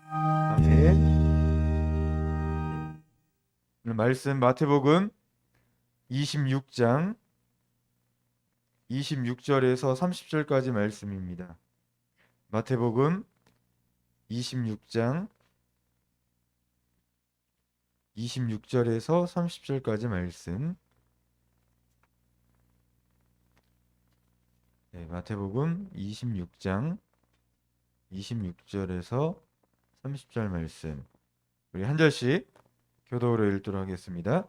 아멘. 오늘 말씀 마태복음 26장 26절에서 30절까지 말씀입니다. 마태복음 26장 26절에서 30절까지 말씀. 네, 마태복음 26장 26절에서 30절 말씀. 우리 한 절씩 교독으로 읽도록 하겠습니다.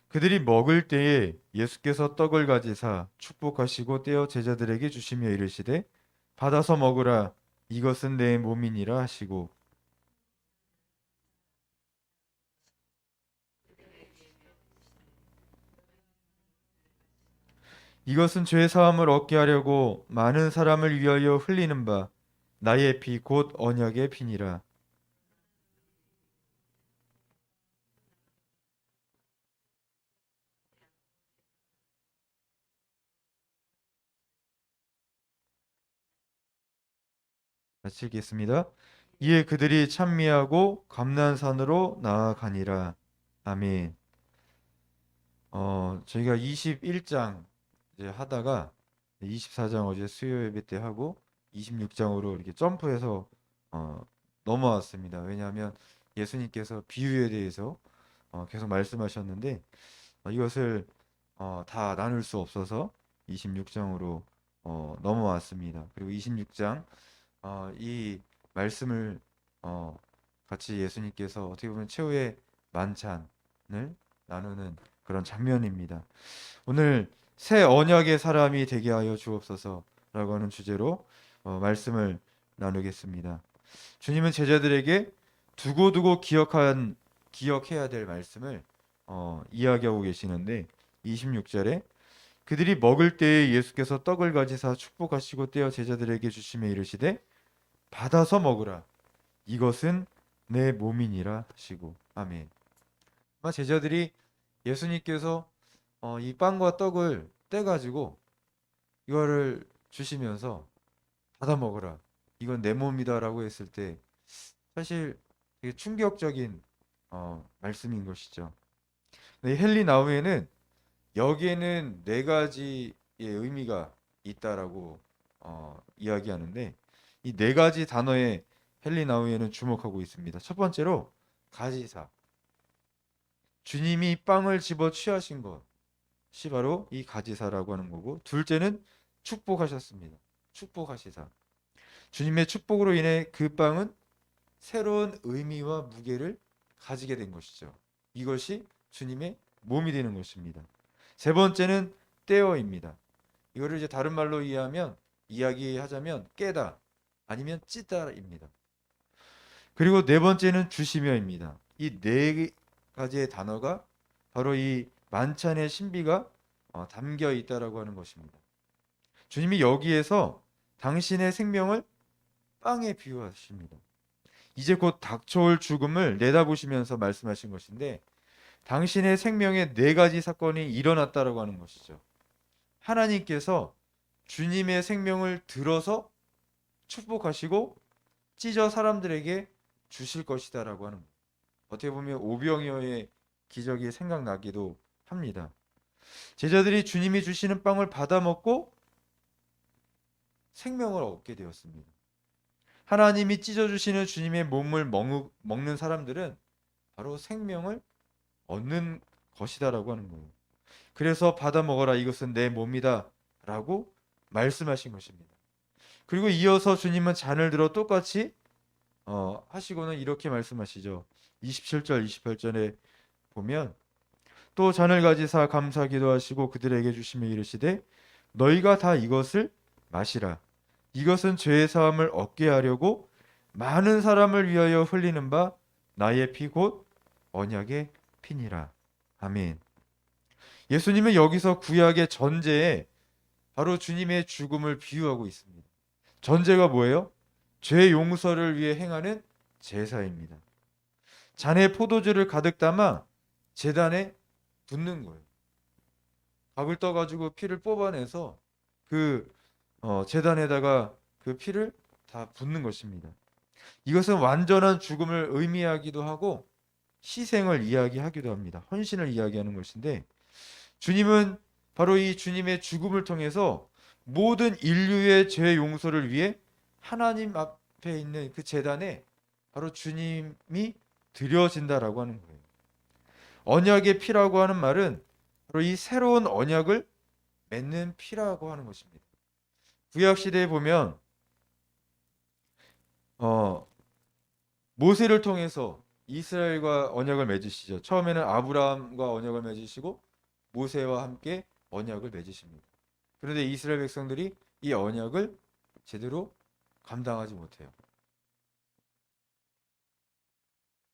그들이 먹을 때에 예수께서 떡을 가지사 축복하시고 떼어 제자들에게 주시며 이르시되 받아서 먹으라 이것은 내 몸이니라 하시고 이것은 죄 사함을 얻게 하려고 많은 사람을 위하여 흘리는 바 나의 피 곧 언약의 피니라. 같이 읽겠습니다. 이에 그들이 찬미하고 감난산으로 나아가니라. 아멘. 저희가 21장 이제 하다가 24장 어제 수요 예배 때 하고 26장으로 이렇게 점프해서 어, 넘어왔습니다. 왜냐하면 예수님께서 비유에 대해서 계속 말씀하셨는데 이것을 다 나눌 수 없어서 26장으로 넘어왔습니다. 그리고 26장 이 말씀을 어, 같이 예수님께서 어떻게 보면 최후의 만찬을 나누는 그런 장면입니다. 오늘 새 언약의 사람이 되게 하여 주옵소서라고 하는 주제로 말씀을 나누겠습니다. 주님은 제자들에게 두고두고 기억해야 될 말씀을 이야기하고 계시는데 26절에 그들이 먹을 때에 예수께서 떡을 가지사 축복하시고 떼어 제자들에게 주시며 이르시되 받아서 먹으라 이것은 내 몸이니라 하시고 아멘. 아마 제자들이 예수님께서 이 빵과 떡을 떼가지고 이거를 주시면서 받아 먹으라 이건 내 몸이다라고 했을 때 사실 되게 충격적인 말씀인 것이죠. 근데 헨리 나우에는 여기에는 네 가지의 의미가 있다라고 이야기하는데 이 네 가지 단어에 헨리 나우에는 주목하고 있습니다. 첫 번째로 가지사, 주님이 빵을 집어 취하신 것이 바로 이 가지사라고 하는 거고, 둘째는 축복하셨습니다. 축복하시사, 주님의 축복으로 인해 그 빵은 새로운 의미와 무게를 가지게 된 것이죠. 이것이 주님의 몸이 되는 것입니다. 세 번째는 떼어입니다. 이거를 이제 다른 말로 이야기하자면 깨다 아니면 찢다입니다. 그리고 네 번째는 주시며입니다. 이 네 가지의 단어가 바로 이 만찬의 신비가 담겨 있다라고 하는 것입니다. 주님이 여기에서 당신의 생명을 빵에 비유하십니다. 이제 곧 닥쳐올 죽음을 내다보시면서 말씀하신 것인데 당신의 생명에 네 가지 사건이 일어났다라고 하는 것이죠. 하나님께서 주님의 생명을 들어서 축복하시고 찢어 사람들에게 주실 것이다라고 하는 것. 어떻게 보면 오병이어의 기적이 생각나기도 합니다. 제자들이 주님이 주시는 빵을 받아 먹고 생명을 얻게 되었습니다. 하나님이 찢어 주시는 주님의 몸을 먹는 사람들은 바로 생명을 얻는 것이다라고 하는 거예요. 그래서 받아 먹어라 이것은 내 몸이다라고 말씀하신 것입니다. 그리고 이어서 주님은 잔을 들어 똑같이 하시고는 이렇게 말씀하시죠. 27절 28절에 보면 또 잔을 가지사 감사 기도하시고 그들에게 주시며 이르시되 너희가 다 이것을 마시라 이것은 죄의 사함을 얻게 하려고 많은 사람을 위하여 흘리는 바 나의 피 곧 언약의 피니라. 아멘. 예수님은 여기서 구약의 전제에 바로 주님의 죽음을 비유하고 있습니다. 전제가 뭐예요? 죄 용서를 위해 행하는 제사입니다. 잔에 포도주를 가득 담아 제단에 붓는 거예요. 밥을 떠가지고 피를 뽑아내서 그 제단에다가 그 피를 다 붓는 것입니다. 이것은 완전한 죽음을 의미하기도 하고 희생을 이야기하기도 합니다. 헌신을 이야기하는 것인데, 주님은 바로 이 주님의 죽음을 통해서 모든 인류의 죄 용서를 위해 하나님 앞에 있는 그 제단에 바로 주님이 드려진다라고 하는 거예요. 언약의 피라고 하는 말은 바로 이 새로운 언약을 맺는 피라고 하는 것입니다. 구약 시대에 보면 모세를 통해서 이스라엘과 언약을 맺으시죠. 처음에는 아브라함과 언약을 맺으시고 모세와 함께 언약을 맺으십니다. 그런데 이스라엘 백성들이 이 언약을 제대로 감당하지 못해요.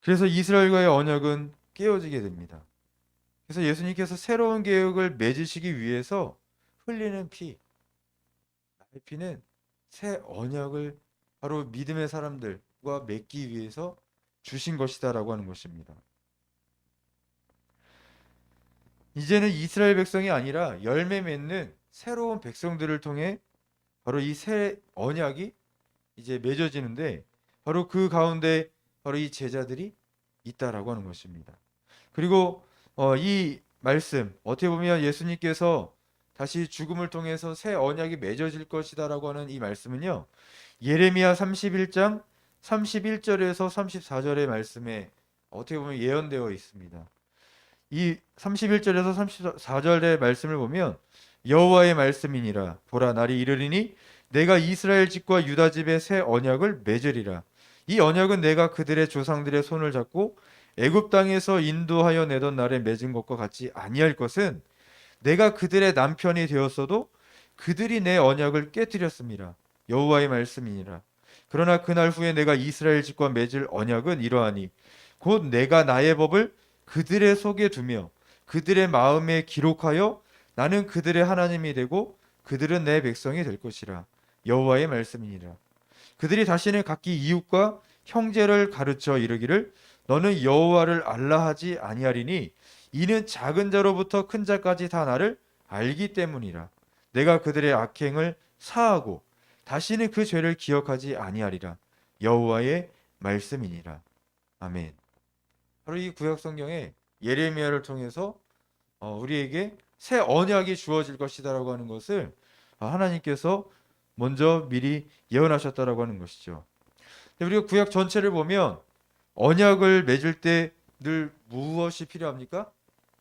그래서 이스라엘과의 언약은 깨어지게 됩니다. 그래서 예수님께서 새로운 계획을 맺으시기 위해서 흘리는 피, 나의 피는 새 언약을 바로 믿음의 사람들과 맺기 위해서 주신 것이다라고 하는 것입니다. 이제는 이스라엘 백성이 아니라 열매 맺는 새로운 백성들을 통해 바로 이 새 언약이 이제 맺어지는데, 바로 그 가운데 바로 이 제자들이 있다라고 하는 것입니다. 그리고 이 말씀, 어떻게 보면 예수님께서 다시 죽음을 통해서 새 언약이 맺어질 것이다라고 하는 이 말씀은요, 예레미야 31장 31절에서 34절의 말씀에 어떻게 보면 예언되어 있습니다. 이 31절에서 34절의 말씀을 보면, 여호와의 말씀이니라, 보라 날이 이르리니 내가 이스라엘 집과 유다 집의 새 언약을 맺으리라. 이 언약은 내가 그들의 조상들의 손을 잡고 애굽 땅에서 인도하여 내던 날에 맺은 것과 같이 아니할 것은, 내가 그들의 남편이 되었어도 그들이 내 언약을 깨뜨렸습니다. 여호와의 말씀이니라. 그러나 그날 후에 내가 이스라엘 집과 맺을 언약은 이러하니, 곧 내가 나의 법을 그들의 속에 두며 그들의 마음에 기록하여 나는 그들의 하나님이 되고 그들은 내 백성이 될 것이라. 여호와의 말씀이니라. 그들이 다시는 각기 이웃과 형제를 가르쳐 이르기를 너는 여호와를 알라 하지 아니하리니, 이는 작은 자로부터 큰 자까지 다 나를 알기 때문이라. 내가 그들의 악행을 사하고 다시는 그 죄를 기억하지 아니하리라. 여호와의 말씀이니라. 아멘. 바로 이 구약 성경에 예레미야를 통해서 우리에게 새 언약이 주어질 것이다라고 하는 것을 하나님께서 먼저 미리 예언하셨다라고 하는 것이죠. 우리가 구약 전체를 보면 언약을 맺을 때 늘 무엇이 필요합니까?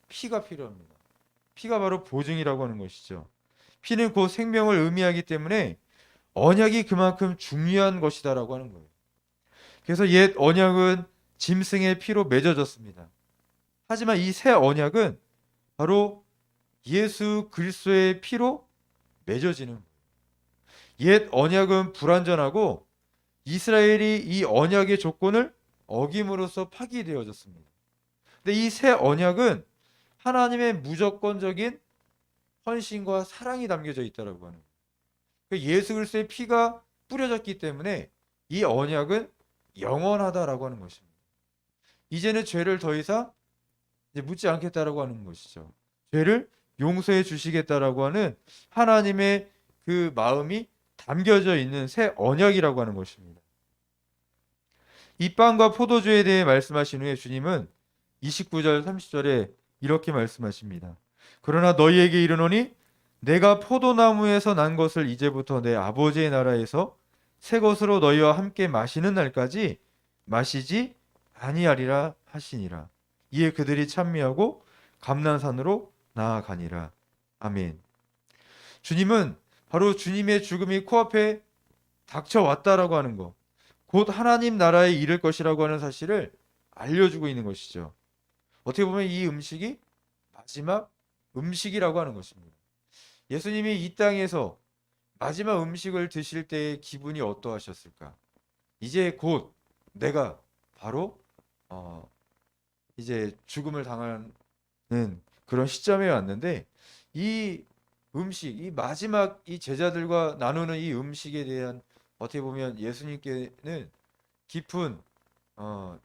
피가 필요합니다. 피가 바로 보증이라고 하는 것이죠. 피는 곧 생명을 의미하기 때문에 언약이 그만큼 중요한 것이다라고 하는 거예요. 그래서 옛 언약은 짐승의 피로 맺어졌습니다. 하지만 이 새 언약은 바로 예수 그리스도의 피로 맺어지는 거예요. 옛 언약은 불완전하고 이스라엘이 이 언약의 조건을 어김으로써 파기되어졌습니다. 근데 이 새 언약은 하나님의 무조건적인 헌신과 사랑이 담겨져 있다라고 하는 거예요. 예수 그리스도의 피가 뿌려졌기 때문에 이 언약은 영원하다라고 하는 것입니다. 이제는 죄를 더 이상 이제 묻지 않겠다라고 하는 것이죠. 죄를 용서해 주시겠다라고 하는 하나님의 그 마음이 담겨져 있는 새 언약이라고 하는 것입니다. 이 빵과 포도주에 대해 말씀하신 후에 주님은 29절 30절에 이렇게 말씀하십니다. 그러나 너희에게 이르노니 내가 포도나무에서 난 것을 이제부터 내 아버지의 나라에서 새 것으로 너희와 함께 마시는 날까지 마시지 아니하리라 하시니라. 이에 그들이 찬미하고 감난산으로 나아가니라. 아멘. 주님은 바로 주님의 죽음이 코앞에 닥쳐왔다라고 하는 것, 곧 하나님 나라에 이를 것이라고 하는 사실을 알려주고 있는 것이죠. 어떻게 보면 이 음식이 마지막 음식이라고 하는 것입니다. 예수님이 이 땅에서 마지막 음식을 드실 때의 기분이 어떠하셨을까? 이제 곧 내가 바로 이제 죽음을 당하는 그런 시점에 왔는데, 이 음식, 이 마지막 이 제자들과 나누는 이 음식에 대한 어떻게 보면 예수님께는 깊은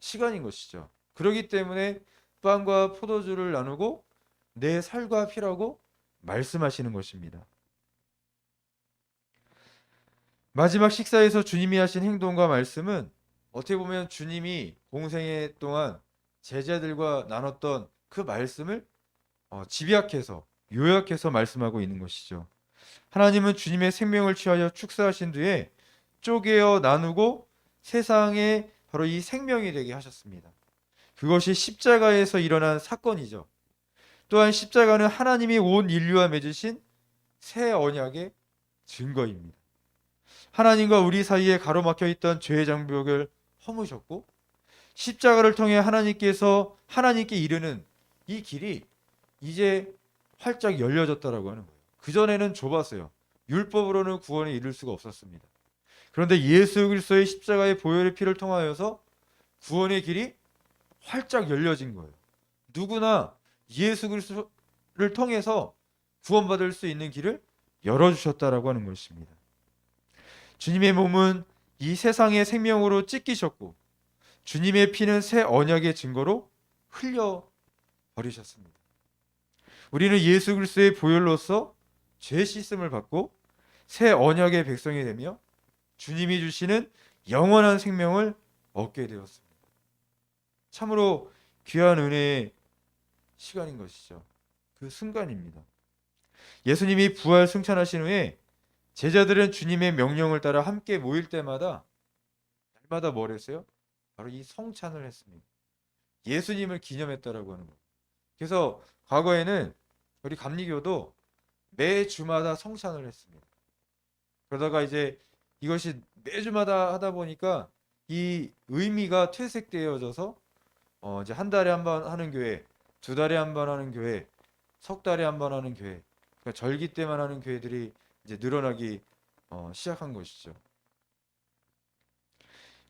시간인 것이죠. 그렇기 때문에 빵과 포도주를 나누고 내 살과 피라고 말씀하시는 것입니다. 마지막 식사에서 주님이 하신 행동과 말씀은 어떻게 보면 주님이 공생애 동안 제자들과 나눴던 그 말씀을 집약해서 요약해서 말씀하고 있는 것이죠. 하나님은 주님의 생명을 취하여 축사하신 뒤에 쪼개어 나누고 세상에 바로 이 생명이 되게 하셨습니다. 그것이 십자가에서 일어난 사건이죠. 또한 십자가는 하나님이 온 인류와 맺으신 새 언약의 증거입니다. 하나님과 우리 사이에 가로막혀 있던 죄의 장벽을 허무셨고 십자가를 통해 하나님께서 하나님께 이르는 이 길이 이제 활짝 열려졌다라고 하는 거예요. 그전에는 좁았어요. 율법으로는 구원에 이를 수가 없었습니다. 그런데 예수 그리스도의 십자가의 보혈의 피를 통하여서 구원의 길이 활짝 열려진 거예요. 누구나 예수 그리스도를 통해서 구원받을 수 있는 길을 열어주셨다라고 하는 것입니다. 주님의 몸은 이 세상의 생명으로 찢기셨고 주님의 피는 새 언약의 증거로 흘려 버리셨습니다. 우리는 예수 그리스도의 보혈로서 죄 씻음을 받고 새 언약의 백성이 되며 주님이 주시는 영원한 생명을 얻게 되었습니다. 참으로 귀한 은혜의 시간인 것이죠. 그 순간입니다. 예수님이 부활 승천하신 후에 제자들은 주님의 명령을 따라 함께 모일 때마다 날마다 뭘 했어요? 바로 이 성찬을 했습니다. 예수님을 기념했다라고 하는 거예요. 그래서 과거에는 우리 감리교도 매 주마다 성찬을 했습니다. 그러다가 이제 이것이 매주마다 하다 보니까 이 의미가 퇴색되어져서 이제 한 달에 한 번 하는 교회, 두 달에 한 번 하는 교회, 석 달에 한 번 하는 교회, 그러니까 절기 때만 하는 교회들이 이제 늘어나기 시작한 것이죠.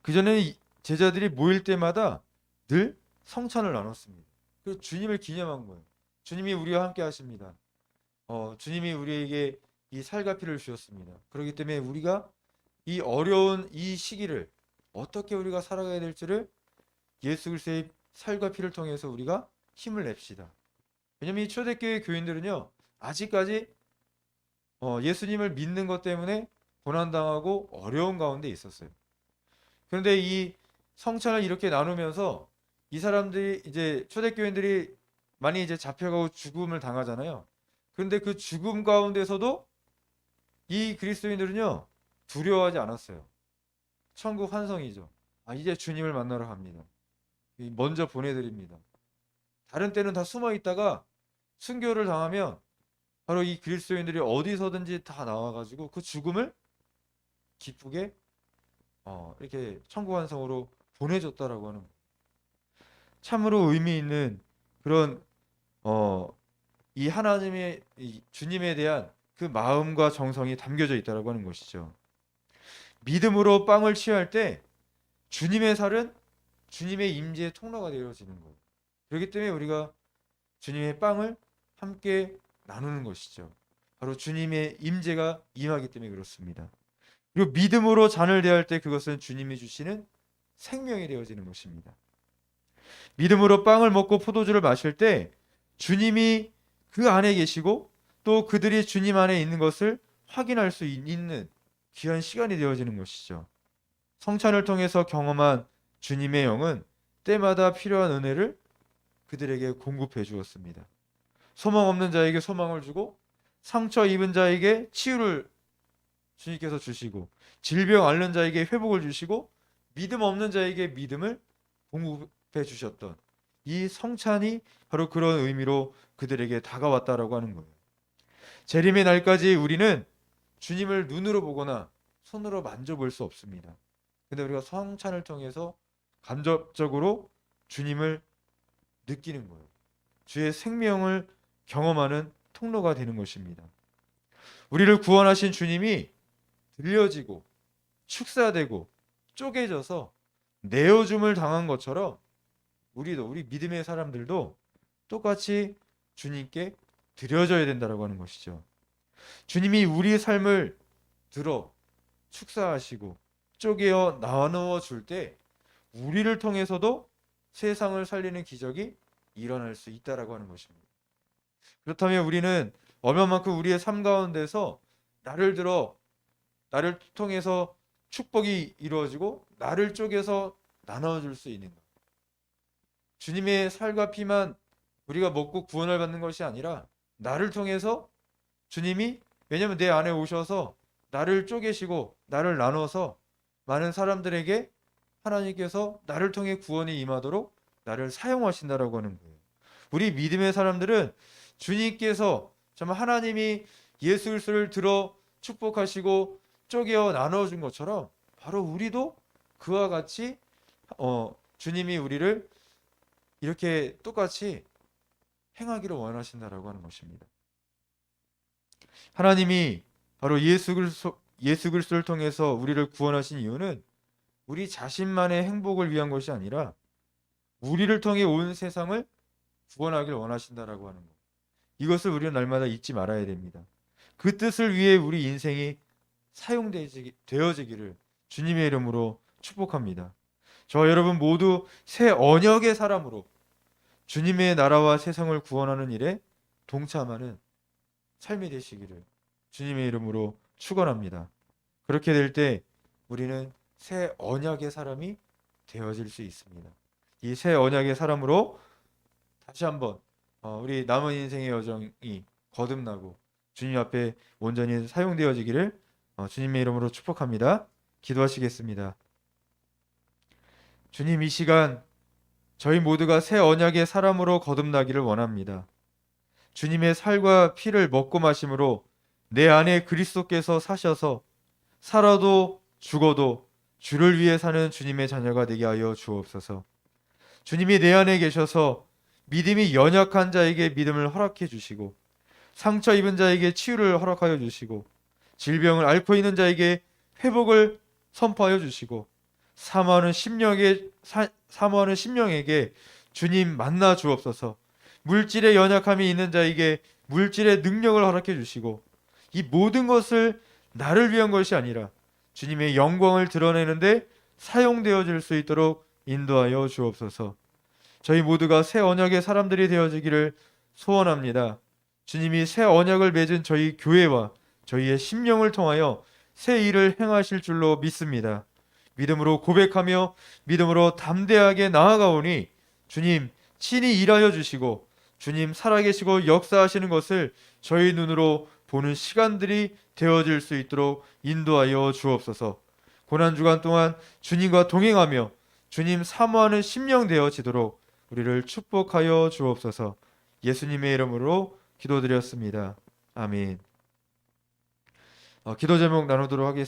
그 전에 제자들이 모일 때마다 늘 성찬을 나눴습니다. 그래서 주님을 기념한 거예요. 주님이 우리와 함께 하십니다. 주님이 우리에게 이 살과 피를 주셨습니다. 그렇기 때문에 우리가 이 어려운 이 시기를 어떻게 우리가 살아가야 될지를 예수 그리스도의 살과 피를 통해서 우리가 힘을 냅시다. 왜냐하면 이 초대교회 교인들은요 아직까지 예수님을 믿는 것 때문에 고난당하고 어려운 가운데 있었어요. 그런데 이 성찬을 이렇게 나누면서 이 사람들이 이제 초대교인들이 많이 이제 잡혀가고 죽음을 당하잖아요. 그런데 그 죽음 가운데서도 이 그리스도인들은요 두려워하지 않았어요. 천국 환성이죠. 이제 주님을 만나러 갑니다. 먼저 보내드립니다. 다른 때는 다 숨어 있다가 순교를 당하면 바로 이 그리스도인들이 어디서든지 다 나와가지고 그 죽음을 기쁘게 이렇게 천국 환성으로 보내줬다라고 하는 참으로 의미 있는 그런 이 하나님의 이 주님에 대한 그 마음과 정성이 담겨져 있다라고 하는 것이죠. 믿음으로 빵을 취할 때 주님의 살은 주님의 임재의 통로가 되어지는 거예요. 그렇기 때문에 우리가 주님의 빵을 함께 나누는 것이죠. 바로 주님의 임재가 임하기 때문에 그렇습니다. 그리고 믿음으로 잔을 대할 때 그것은 주님이 주시는 생명이 되어지는 것입니다. 믿음으로 빵을 먹고 포도주를 마실 때 주님이 그 안에 계시고 또 그들이 주님 안에 있는 것을 확인할 수 있는 귀한 시간이 되어지는 것이죠. 성찬을 통해서 경험한 주님의 영은 때마다 필요한 은혜를 그들에게 공급해 주었습니다. 소망 없는 자에게 소망을 주고 상처 입은 자에게 치유를 주님께서 주시고 질병 앓는 자에게 회복을 주시고 믿음 없는 자에게 믿음을 공급해 주셨던 이 성찬이 바로 그런 의미로 그들에게 다가왔다라고 하는 거예요. 재림의 날까지 우리는 주님을 눈으로 보거나 손으로 만져볼 수 없습니다. 근데 우리가 성찬을 통해서 간접적으로 주님을 느끼는 거예요. 주의 생명을 경험하는 통로가 되는 것입니다. 우리를 구원하신 주님이 들려지고 축사되고 쪼개져서 내어줌을 당한 것처럼 우리 믿음의 사람들도 똑같이 주님께 드려져야 된다라고 하는 것이죠. 주님이 우리의 삶을 들어 축사하시고 쪼개어 나누어 줄 때 우리를 통해서도 세상을 살리는 기적이 일어날 수 있다라고 하는 것입니다. 그렇다면 우리는 얼마만큼 우리의 삶 가운데서 나를 들어 나를 통해서 축복이 이루어지고 나를 쪼개서 나눠줄 수 있는가? 주님의 살과 피만 우리가 먹고 구원을 받는 것이 아니라 나를 통해서 주님이, 왜냐하면 내 안에 오셔서 나를 쪼개시고 나를 나눠서 많은 사람들에게 하나님께서 나를 통해 구원이 임하도록 나를 사용하신다라고 하는 거예요. 우리 믿음의 사람들은 주님께서 정말 하나님이 예수 그리스도를 들어 축복하시고 쪼개어 나눠준 것처럼 바로 우리도 그와 같이 주님이 우리를 이렇게 똑같이 행하기를 원하신다라고 하는 것입니다. 하나님이 바로 예수 그리스도를 통해서 우리를 구원하신 이유는 우리 자신만의 행복을 위한 것이 아니라 우리를 통해 온 세상을 구원하길 원하신다라고 하는 것. 이것을 우리는 날마다 잊지 말아야 됩니다. 그 뜻을 위해 우리 인생이 사용되어지기를 주님의 이름으로 축복합니다. 저 여러분 모두 새 언약의 사람으로 주님의 나라와 세상을 구원하는 일에 동참하는 삶이 되시기를 주님의 이름으로 축원합니다. 그렇게 될 때 우리는 새 언약의 사람이 되어질 수 있습니다. 이 새 언약의 사람으로 다시 한번 우리 남은 인생의 여정이 거듭나고 주님 앞에 온전히 사용되어지기를 주님의 이름으로 축복합니다. 기도하시겠습니다. 주님, 이 시간 저희 모두가 새 언약의 사람으로 거듭나기를 원합니다. 주님의 살과 피를 먹고 마심으로 내 안에 그리스도께서 사셔서 살아도 죽어도 주를 위해 사는 주님의 자녀가 되게 하여 주옵소서. 주님이 내 안에 계셔서 믿음이 연약한 자에게 믿음을 허락해 주시고 상처 입은 자에게 치유를 허락하여 주시고 질병을 앓고 있는 자에게 회복을 선포하여 주시고 사모하는 심령에게 주님 만나 주옵소서. 물질의 연약함이 있는 자에게 물질의 능력을 허락해 주시고 이 모든 것을 나를 위한 것이 아니라 주님의 영광을 드러내는데 사용되어질 수 있도록 인도하여 주옵소서. 저희 모두가 새 언약의 사람들이 되어지기를 소원합니다. 주님이 새 언약을 맺은 저희 교회와 저희의 심령을 통하여 새 일을 행하실 줄로 믿습니다. 믿음으로 고백하며 믿음으로 담대하게 나아가오니 주님 친히 일하여 주시고 주님 살아계시고 역사하시는 것을 저희 눈으로 보는 시간들이 되어질 수 있도록 인도하여 주옵소서. 고난주간 동안 주님과 동행하며 주님 사모하는 심령 되어지도록 우리를 축복하여 주옵소서. 예수님의 이름으로 기도드렸습니다. 아멘. 기도 제목 나누도록 하겠습니다.